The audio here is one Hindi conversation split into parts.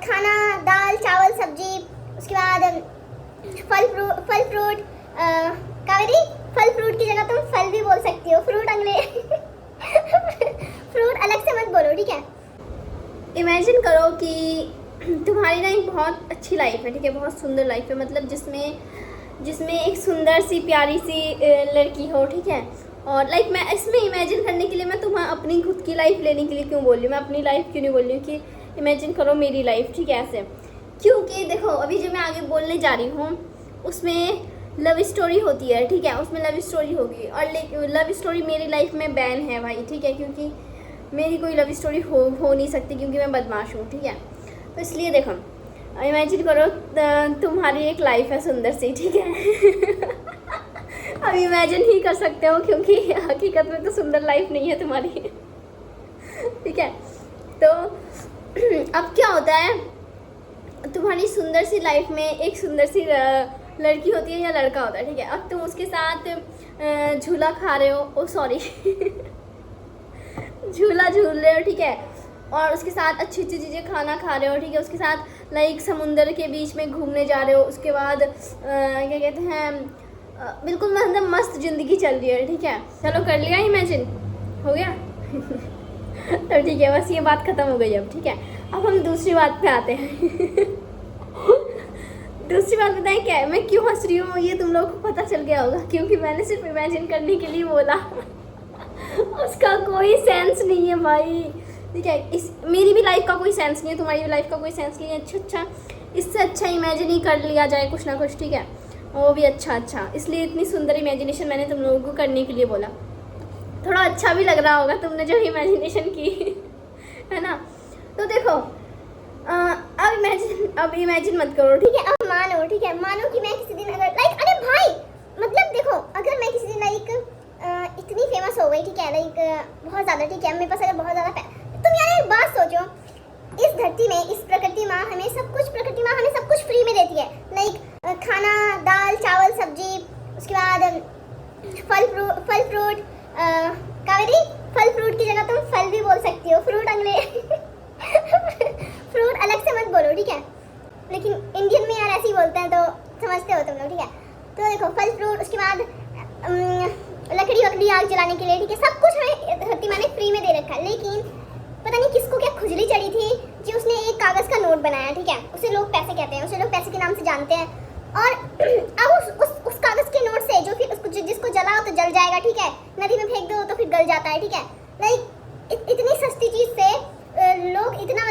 खाना, दाल चावल सब्जी, उसके बाद फल फ्रूट। कावेरी, फल फ्रूट की जगह तुम फल भी बोल सकती हो, फ्रूट अंग्रेजी फ्रूट अलग से मत बोलो, ठीक है। इमेजिन करो कि तुम्हारी ना एक बहुत अच्छी लाइफ है, ठीक है, बहुत सुंदर लाइफ है, मतलब जिसमें एक सुंदर सी प्यारी सी लड़की हो, ठीक है। और लाइक मैं इसमें इमेजिन करने के लिए मैं तुम्हें अपनी खुद की लाइफ लेने के लिए क्यों बोल रही हूँ, मैं अपनी लाइफ क्यों नहीं बोल रही हूँ कि इमेजिन करो मेरी लाइफ, ठीक है, ऐसे। क्योंकि देखो अभी जो मैं आगे बोलने जा रही हूँ उसमें लव स्टोरी होती है, ठीक है, उसमें लव स्टोरी होगी। और लव स्टोरी मेरी लाइफ में बैन है भाई, ठीक है, क्योंकि मेरी कोई लव स्टोरी हो नहीं सकती, क्योंकि मैं बदमाश हूँ, ठीक है। तो इसलिए देखो इमेजिन करो तुम्हारी एक लाइफ है सुंदर सी, ठीक है अब इमेजिन ही कर सकते हो, क्योंकि हकीकत में तो सुंदर लाइफ नहीं है तुम्हारी ठीक है। तो अब क्या होता है, तुम्हारी सुंदर सी लाइफ में एक सुंदर सी लड़की होती है या लड़का होता है, ठीक है। अब तुम उसके साथ झूला खा रहे हो, ओ सॉरी झूला झूल रहे हो, ठीक है, और उसके साथ अच्छी अच्छी चीज़ें खाना खा रहे हो, ठीक है, उसके साथ लाइक समुंदर के बीच में घूमने जा रहे हो, उसके बाद क्या कहते हैं बिल्कुल मतलब मस्त ज़िंदगी चल रही है, ठीक है। चलो कर लिया इमेजिन, हो गया तो ठीक है, बस ये बात ख़त्म हो गई अब, ठीक है। अब हम दूसरी बात पे आते हैं दूसरी बात बताएं क्या है, मैं क्यों हंस रही हूँ ये तुम लोगों को पता चल गया होगा, क्योंकि मैंने सिर्फ इमेजिन करने के लिए बोला उसका कोई सेंस नहीं है भाई, ठीक है। इस मेरी भी लाइफ का कोई सेंस नहीं है, तुम्हारी भी लाइफ का कोई सेंस नहीं है। अच्छा इससे अच्छा इमेजिन ही कर लिया जाए कुछ ना कुछ, ठीक है, वो भी अच्छा। इसलिए इतनी सुंदर इमेजिनेशन मैंने तुम लोगों को करने के लिए बोला, थोड़ा अच्छा भी लग रहा होगा तुमने जो इमेजिनेशन की है ना। तो देखो अब इमेजिन मत करो, ठीक है। अब मानो, ठीक है, मानो कि मैं किसी दिन अगर लाइक अरे भाई मतलब देखो अगर मैं किसी दिन लाइक इतनी फेमस हो गई, ठीक है, लाइक बहुत ज़्यादा, ठीक है, मेरे पास अगर बहुत ज़्यादा तुम यार एक बात सोचो, इस धरती में इस प्रकृति माँ हमें सब कुछ फ्री में देती है, लाइक खाना, दाल चावल सब्जी, उसके बाद फल फ्रूट। कावेरी, फल फ्रूट की जगह तुम फल भी बोल सकती हो, फ्रूट अंग्रेजी फ्रूट अलग से मत बोलो, ठीक है, लेकिन इंडियन में यार ऐसे ही बोलते हैं, तो समझते हो तुम लोग, ठीक है। तो देखो फल फ्रूट, उसके बाद लकड़ी वकड़ी आग जलाने के लिए, ठीक है, सब कुछ हमें धरती माँ ने फ्री में दे रखा है। लेकिन पता नहीं किसको क्या खुजली चढ़ी थी कि उसने एक कागज़ का नोट बनाया, ठीक है, उसे लोग पैसे कहते हैं, उसे लोग पैसे के नाम से जानते हैं। और अब उस कागज़ के नोट से जो फिर उसको जिसको जलाओ तो जल जाएगा, ठीक है, नदी में फेंक दो तो फिर गल जाता है, ठीक है। लाइक इतनी सस्ती चीज़ से लोग इतना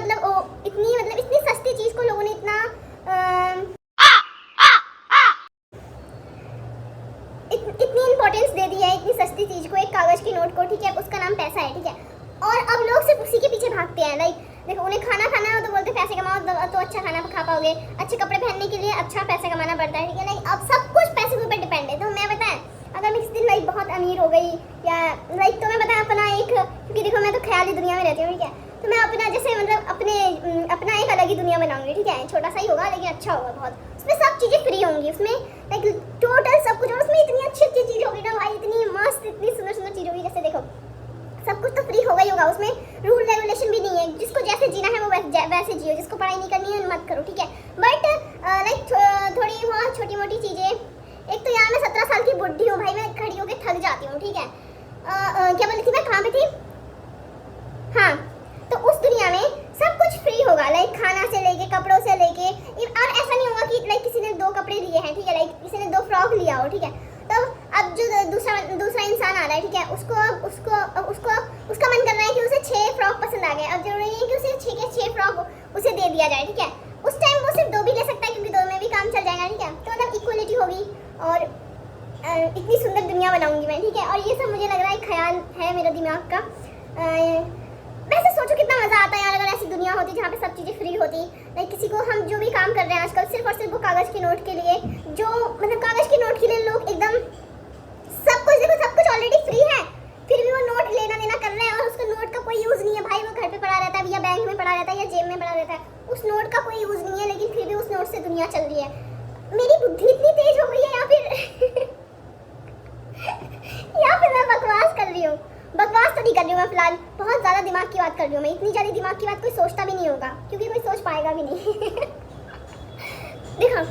इतनी सस्ती चीज़ को लोगों ने इतनी इंपॉर्टेंस दे दी है, इतनी सस्ती चीज़ को, एक कागज़ की नोट को, ठीक है, उसका नाम पैसा है, ठीक है। और अब लोग सिर्फ उसी के पीछे भागते हैं, लाइक देखो उन्हें खाना खाना हो तो बोलते पैसे कमाओ तो अच्छा खाना खा पाओगे, अच्छे कपड़े पहनने के लिए अच्छा पैसा कमाना पड़ता है, ठीक है। लाइक अब सब कुछ पैसे के ऊपर डिपेंड है। तो मैं बताएं अगर मैं किसी दिन लाइक बहुत अमीर हो गई या लाइक, तो मैं बताएं अपना एक, क्योंकि देखो मैं तो ख्याली दुनिया में रहती हूँ, ठीक है, तो मैं अपना जैसे मतलब अपना एक अलग ही दुनिया बनाऊंगी, ठीक है, छोटा सा ही होगा लेकिन अच्छा होगा बहुत, उसमें सब चीज़ें फ्री होंगी, उसमें लाइक टोटल सब कुछ, और उसमें इतनी अच्छी अच्छी चीज़ होगी ना भाई, इतनी मस्त इतनी सुंदर सुंदर चीज़ होगी, जैसे देखो सब कुछ तो फ्री होगा ही होगा, उसमें रूल रेगुलेशन भी नहीं है, जिसको जैसे जीना है वो वैसे जियो, जिसको पढ़ाई नहीं करनी है मत करो, ठीक है। बट लाइक थोड़ी बहुत छोटी मोटी चीज़ें, एक तो यार मैं 17 साल की बुढ़ी हूँ भाई, मैं खड़ी होकर थक जाती हूँ, ठीक है। क्या बोली थी मैं, कहाँ पे थी, हाँ, तो उस दुनिया में सब कुछ फ्री होगा, लाइक खाना से लेके कपड़ों से लेके, और ऐसा नहीं होगा कि लाइक किसी ने 2 कपड़े लिए हैं, ठीक है, लाइक किसी ने 2 फ्रॉक लिया हो, ठीक है। तो अब जो दूसरा इंसान आ रहा है, ठीक है, उसका मन कर रहा है कि उसे 6 फ्रॉक पसंद आ गए, अब जरूरी नहीं है कि उसे 6 के 6 फ्रॉक उसे दे दिया जाए, ठीक है। उस टाइम वो सिर्फ 2 भी ले सकता है, क्योंकि 2 में भी काम चल जाएगा, ठीक है। तो मतलब इक्वलिटी होगी और इतनी सुंदर दुनिया बनाऊंगी मैं, ठीक है। और ये सब मुझे लग रहा है ख्याल है मेरे दिमाग का। वैसे सोचो कितना मज़ा आता है यार अगर ऐसी दुनिया होती जहाँ पे सब चीज़ें फ्री होती, लाइक किसी को हम जो भी काम कर रहे हैं आजकल सिर्फ और सिर्फ वो कागज़ के नोट के लिए, जो मतलब कागज़ के नोट के लिए लोग एकदम सब कुछ, देखो सब कुछ ऑलरेडी फ्री है, फिर भी वो नोट लेना देना कर रहे हैं, और उसका नोट का कोई यूज़ नहीं है भाई, वो घर पे पड़ा रहता है या बैंक में पड़ा रहता है या जेब में पड़ा रहता है, उस नोट का कोई यूज़ नहीं है, लेकिन फिर भी उस नोट से दुनिया चल रही है। मेरी बुद्धि इतनी तेज हो गई है या फिर मैं बकवास कर रही हूँ। बकवास तो नहीं कर रही हूँ मैं फिलहाल, बहुत ज़्यादा दिमाग की बात कर रही हूँ मैं। इतनी ज़्यादा दिमाग की बात कोई सोचता भी नहीं होगा, क्योंकि कोई सोच पाएगा भी नहीं। देखो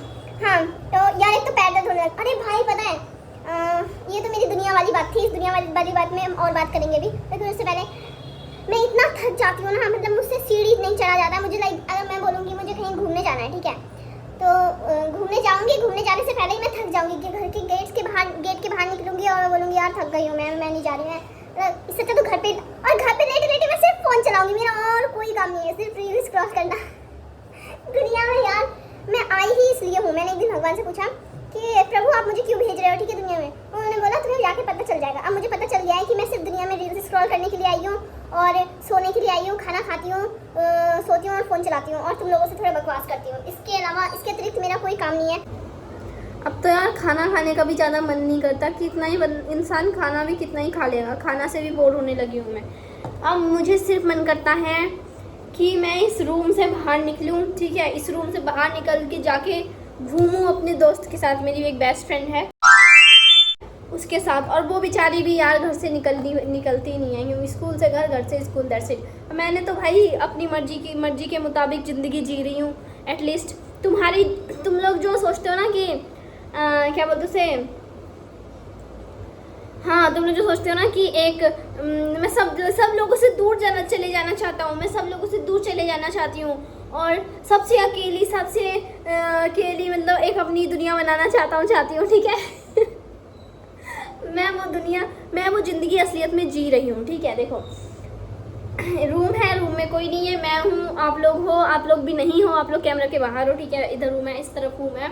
हाँ, तो यार एक तो पैर दर्द होने लगा। अरे भाई पता है ये तो मेरी दुनिया वाली बात थी, इस दुनिया वाली बात में हम और बात करेंगे भी, लेकिन उससे पहले मैं इतना थक जाती हूँ ना, मतलब मुझसे सीढ़ी नहीं चढ़ा जाता मुझे। लाइक अगर मैं बोलूँगी मुझे कहीं घूमने जाना है, ठीक है, तो घूमने जाऊँगी, घूमने जाने से पहले ही मैं थक जाऊँगी कि घर के गेट के बाहर निकलूँगी और बोलूँगी यार थक गई हूँ मैं नहीं जा रही हूँ। इससे अच्छा तो घर पे लेटे मैं सिर्फ फ़ोन चलाऊँगी, मेरा और कोई काम नहीं है, सिर्फ रील्स क्रॉस करना। दुनिया में यार मैं आई ही इसलिए हूँ। मैंने एक दिन भगवान से पूछा कि प्रभु आप मुझे क्यों भेज रहे हो, ठीक है, दुनिया में। उन्होंने बोला तुम्हें जाके पता चल जाएगा। अब मुझे पता चल गया है कि मैं सिर्फ दुनिया में रील्स स्क्रॉल करने के लिए आई हूँ और सोने के लिए आई हूँ, खाना खाती हूँ, सोती हूँ और फ़ोन चलाती हूँ और तुम लोगों से थोड़ा बकवास करती हूँ। इसके अलावा इसके अतिरिक्त मेरा कोई काम नहीं है। अब तो यार खाना खाने का भी ज़्यादा मन नहीं करता, कितना ही इंसान खाना भी कितना ही खा लेगा, खाना से भी बोर होने लगी हूँ मैं। अब मुझे सिर्फ मन करता है कि मैं इस रूम से बाहर निकलूँ, ठीक है, इस रूम से बाहर निकल के जाके घूमूँ अपने दोस्त के साथ। मेरी एक बेस्ट फ्रेंड है उसके साथ, और वो बेचारी भी यार घर से निकलती नहीं है, क्योंकि स्कूल से घर, घर से स्कूल, दैट्स इट। मैंने तो भाई अपनी मर्जी के मुताबिक ज़िंदगी जी रही हूँ। एटलीस्ट तुम लोग जो सोचते हो ना कि क्या बोलते उसे, हाँ, तुम लोग जो सोचते हो ना कि एक मैं सब लोगों से दूर चले जाना चाहता हूँ, मैं सब लोगों से दूर चले जाना चाहती हूँ और सबसे अकेली मतलब एक अपनी दुनिया बनाना चाहती हूँ, ठीक है। मैं वो ज़िंदगी असलियत में जी रही हूँ, ठीक है। देखो रूम है, रूम में कोई नहीं है, मैं हूँ, आप लोग हो, आप लोग भी नहीं हो, आप लोग कैमरा के बाहर हो, ठीक है। इधर रूम है, इस तरफ रूम है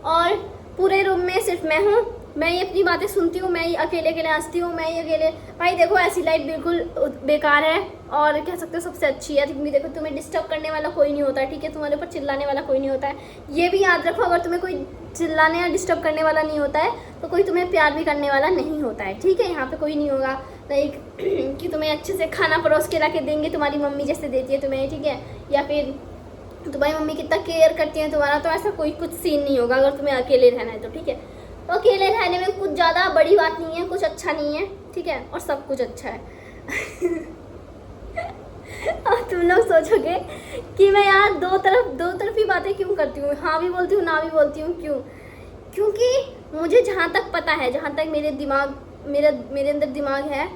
और पूरे रूम में सिर्फ मैं हूँ। मैं ही अपनी बातें सुनती हूँ, मैं ही अकेले हंसती हूँ, मैं ही अकेले। भाई देखो ऐसी लाइफ बिल्कुल बेकार है और कह सकते हो सबसे अच्छी है, क्योंकि देखो तुम्हें डिस्टर्ब करने वाला कोई नहीं होता है, ठीक है, तुम्हारे ऊपर चिल्लाने वाला कोई नहीं होता है। ये भी याद रखो, अगर तुम्हें कोई चिल्लाने या डिस्टर्ब करने वाला नहीं होता है तो कोई तुम्हें प्यार भी करने वाला नहीं होता है, ठीक है। यहाँ पे कोई नहीं होगा लाइक कि तुम्हें अच्छे से खाना परोस के ला के देंगे तुम्हारी मम्मी जैसे देती है तुम्हें, ठीक है, या फिर तुम्हारी मम्मी कितना केयर करती है तुम्हारा, तो ऐसा कुछ सीन नहीं होगा अगर तुम्हें अकेले रहना है तो, ठीक है। तो अकेले रहने में कुछ ज़्यादा बड़ी बात नहीं है, कुछ अच्छा नहीं है, ठीक है, और सब कुछ अच्छा है। और तुम लोग सोचोगे कि मैं यार दो तरफ ही बातें क्यों करती हूँ, हाँ भी बोलती हूँ ना भी बोलती हूँ, क्यों? क्योंकि मुझे जहाँ तक पता है, जहाँ तक मेरे अंदर दिमाग है,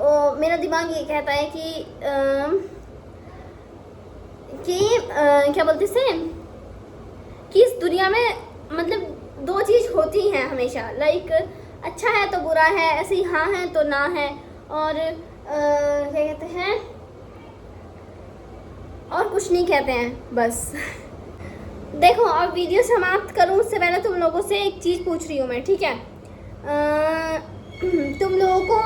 और मेरा दिमाग ये कहता है कि क्या बोलते से कि इस दुनिया में मतलब दो चीज़ होती हैं हमेशा, लाइक अच्छा है तो बुरा है, ऐसे ही हाँ है तो ना है, और क्या कहते हैं, और कुछ नहीं कहते हैं बस। देखो अब वीडियो समाप्त करूं उससे पहले तुम लोगों से एक चीज़ पूछ रही हूँ मैं, ठीक है। तुम लोगों को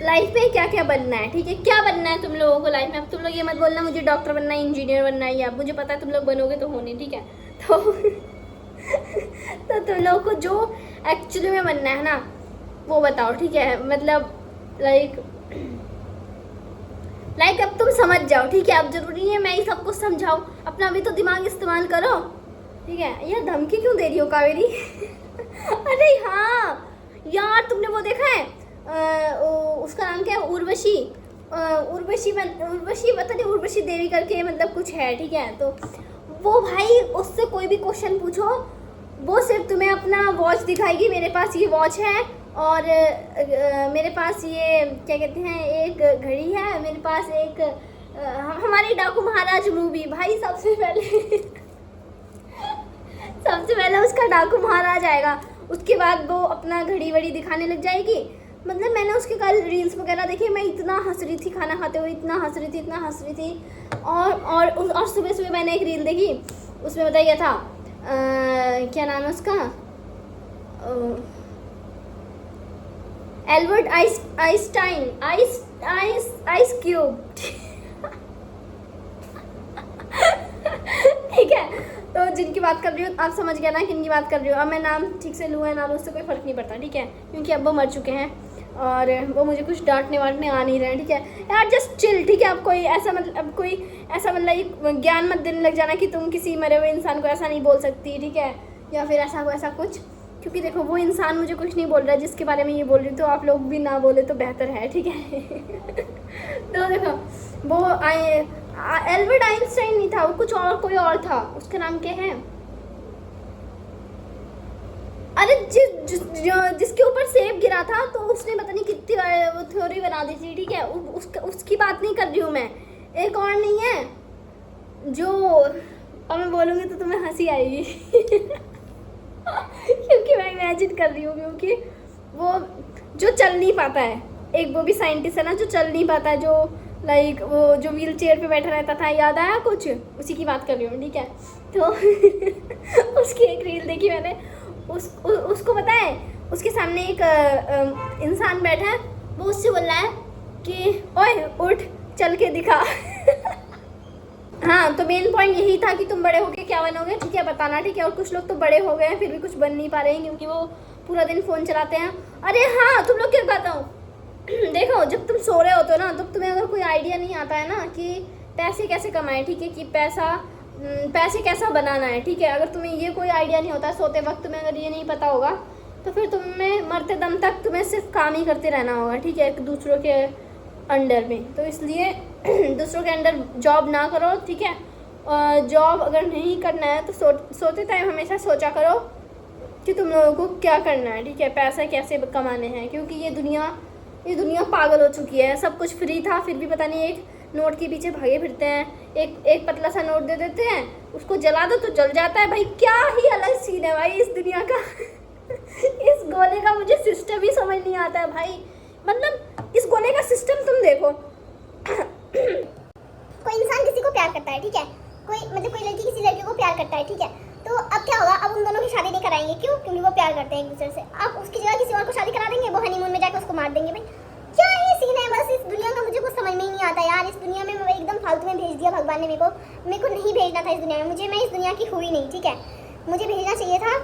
लाइफ में क्या क्या बनना है, ठीक है, क्या बनना है तुम लोगों को लाइफ में। अब तुम लोग ये मत बोलना मुझे डॉक्टर बनना है, इंजीनियर बनना है, या मुझे पता है तुम लोग बनोगे तो होने, ठीक है। तो तुम लोगों को जो एक्चुअली में बनना है ना वो बताओ, ठीक है। मतलब लाइक अब तुम समझ जाओ, ठीक है। अब जरूरी है मैं ही सब कुछ समझाऊं, अपना भी तो दिमाग इस्तेमाल करो, ठीक है। यार धमकी क्यों दे रही हो कावेरी? अरे हाँ यार, तुमने वो देखा है उसका नाम क्या है, उर्वशी पता नहीं, उर्वशी देवी करके मतलब कुछ है, ठीक है। तो वो भाई उससे कोई भी क्वेश्चन पूछो, वो सिर्फ तुम्हें अपना वॉच दिखाएगी, मेरे पास ये वॉच है और मेरे पास ये क्या कहते हैं एक घड़ी है, मेरे पास एक हमारी डाकू महाराज मूवी, भाई सबसे पहले उसका डाकू महाराज आएगा, उसके बाद वो अपना घड़ी वड़ी दिखाने लग जाएगी। मतलब मैंने उसके कल रील्स वगैरह देखे, मैं इतना हंस रही थी खाना खाते हुए, इतना हंस रही थी। और सुबह मैंने एक रील देखी, उसमें बताया गया था क्या नाम है उसका, एल्बर्ट आइंस्टाइन, आइस क्यूब। ठीक है, तो जिनकी बात कर रही हूँ आप समझ गया ना किनकी बात कर रही हूँ। अब मैं नाम ठीक से लूँ या ना लूँ उससे कोई फ़र्क नहीं पड़ता, ठीक है, क्योंकि अब वो मर चुके हैं और वो मुझे कुछ डांटने वाटने आ नहीं रहे हैं, ठीक है। यार जस्ट चिल, ठीक है। अब कोई ऐसा मतलब ज्ञान मत देने लग जाना कि तुम किसी मरे हुए इंसान को ऐसा नहीं बोल सकती, ठीक है, या फिर ऐसा कुछ, क्योंकि देखो वो इंसान मुझे कुछ नहीं बोल रहा है जिसके बारे में ये बोल रही हूँ, तो आप लोग भी ना बोले तो बेहतर है, ठीक है। तो देखो वो एल्बर्ट आइंस्टाइन नहीं था, वो कुछ और कोई और था, उसका नाम क्या है, अरे जिसके ऊपर सेब गिरा था तो उसने पता नहीं कितनी वो थ्योरी बना दी थी, ठीक है। उसकी बात नहीं कर रही हूँ मैं। एक और नहीं है जो, अब मैं बोलूँगी तो तुम्हें हंसी आएगी। क्योंकि मैं इमेजिन कर रही हूँ, क्योंकि वो जो चल नहीं पाता है, एक वो भी साइंटिस्ट है ना जो चल नहीं पाता है, जो लाइक वो जो व्हील चेयर पे बैठा रहता था, याद आया कुछ, उसी की बात कर रही हूँ, ठीक है। तो उसकी एक रील देखी मैंने, उसको पता है उसके सामने एक इंसान बैठा है, वो उससे बोल रहा है कि ओए उठ चल के दिखा। हाँ, तो मेन पॉइंट यही था कि तुम बड़े होके क्या बनोगे, ठीक है, बताना, ठीक है। और कुछ लोग तो बड़े हो गए हैं फिर भी कुछ बन नहीं पा रहे हैं क्योंकि वो पूरा दिन फ़ोन चलाते हैं। अरे हाँ, तुम लोग क्या बताओ, देखो जब तुम सो रहे होते हो ना, तो तुम्हें अगर कोई आइडिया नहीं आता है ना कि पैसे कैसे कमाएं, ठीक है, कि पैसे कैसा बनाना है, ठीक है, अगर तुम्हें ये कोई आइडिया नहीं होता सोते वक्त, तुम्हें अगर ये नहीं पता होगा तो फिर तुम्हें मरते दम तक तुम्हें सिर्फ काम ही करते रहना होगा, ठीक है, दूसरों के अंडर में। तो इसलिए दूसरों के अंडर जॉब ना करो, ठीक है। जॉब अगर नहीं करना है तो सोते टाइम हमेशा सोचा करो कि तुम लोगों को क्या करना है, ठीक है, पैसा कैसे कमाने हैं, क्योंकि ये दुनिया पागल हो चुकी है। सब कुछ फ्री था फिर भी पता नहीं एक नोट के पीछे भागे फिरते हैं। एक पतला सा नोट दे देते हैं, उसको जला दो तो जल जाता है। भाई क्या ही अलग सीन है भाई इस दुनिया का। इस गोले का मुझे सिस्टम ही समझ नहीं आता है भाई, मतलब इस गोले का सिस्टम तुम देखो। कोई इंसान किसी को प्यार करता है, ठीक है, कोई लड़की किसी लड़के को प्यार करता है, ठीक है, तो अब क्या होगा, अब उन दोनों की शादी नहीं कराएंगे, क्यों? क्योंकि वो प्यार करते हैं एक दूसरे से। अब उसकी जगह किसी और को शादी करा देंगे, वो हनीमून में जाकर उसको मार देंगे। भाई क्या ये सीन है, बस इस दुनिया का मुझे कुछ समझ में ही नहीं आता यार। इस दुनिया में एकदम फालतू में भेज दिया भगवान ने मेरे को नहीं भेजना था इस दुनिया में। मैं इस दुनिया की हुई नहीं, ठीक है, मुझे भेजना चाहिए था,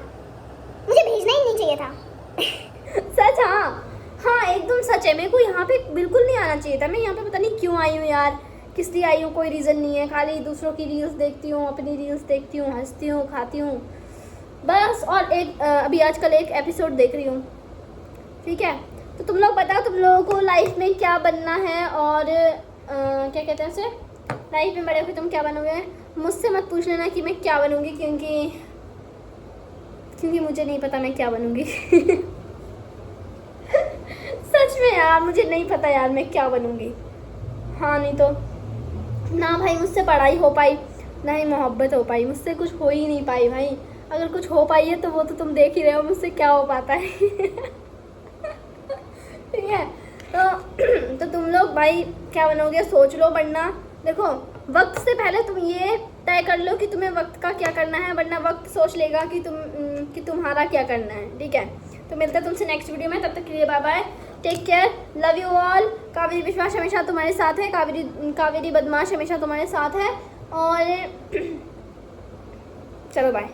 मुझे भेजना ही नहीं चाहिए था। सच, हाँ एकदम सच है। मेरे को यहाँ पे बिल्कुल नहीं आना चाहिए था। मैं यहाँ पे पता नहीं क्यों आई हूँ यार, किस लिए आई हूँ, कोई रीज़न नहीं है। खाली दूसरों की रील्स देखती हूँ, अपनी रील्स देखती हूँ, हंसती हूँ, खाती हूँ बस। और अभी आजकल एक एपिसोड देख रही हूँ, ठीक है। तो तुम लोग बताओ, तुम लोगों को लाइफ में क्या बनना है, और क्या कहते हैं उसे, लाइफ में बड़े होकर तुम क्या बनोगे। मुझसे मत पूछ लेना कि मैं क्या बनूँगी, क्योंकि मुझे नहीं पता मैं क्या बनूँगी। सच में यार मुझे नहीं पता यार मैं क्या बनूँगी। हाँ, नहीं तो ना भाई मुझसे पढ़ाई हो पाई, ना ही मोहब्बत हो पाई, मुझसे कुछ हो ही नहीं पाई भाई। अगर कुछ हो पाई है तो वो तो तुम देख ही रहे हो मुझसे क्या हो पाता है। ठीक है, तो तुम लोग भाई क्या बनोगे, सोच लो। वरना देखो, वक्त से पहले तुम ये तय कर लो कि तुम्हें वक्त का क्या करना है, वरना वक्त सोच लेगा कि तुम्हारा क्या करना है, ठीक है। तो मिलते हैं तुमसे नेक्स्ट वीडियो में, तब तक के लिए bye bye, take care, love you all. Kaveri Vishwas हमेशा तुम्हारे साथ है, कावेरी बदमाश हमेशा तुम्हारे साथ है, और चलो बाय।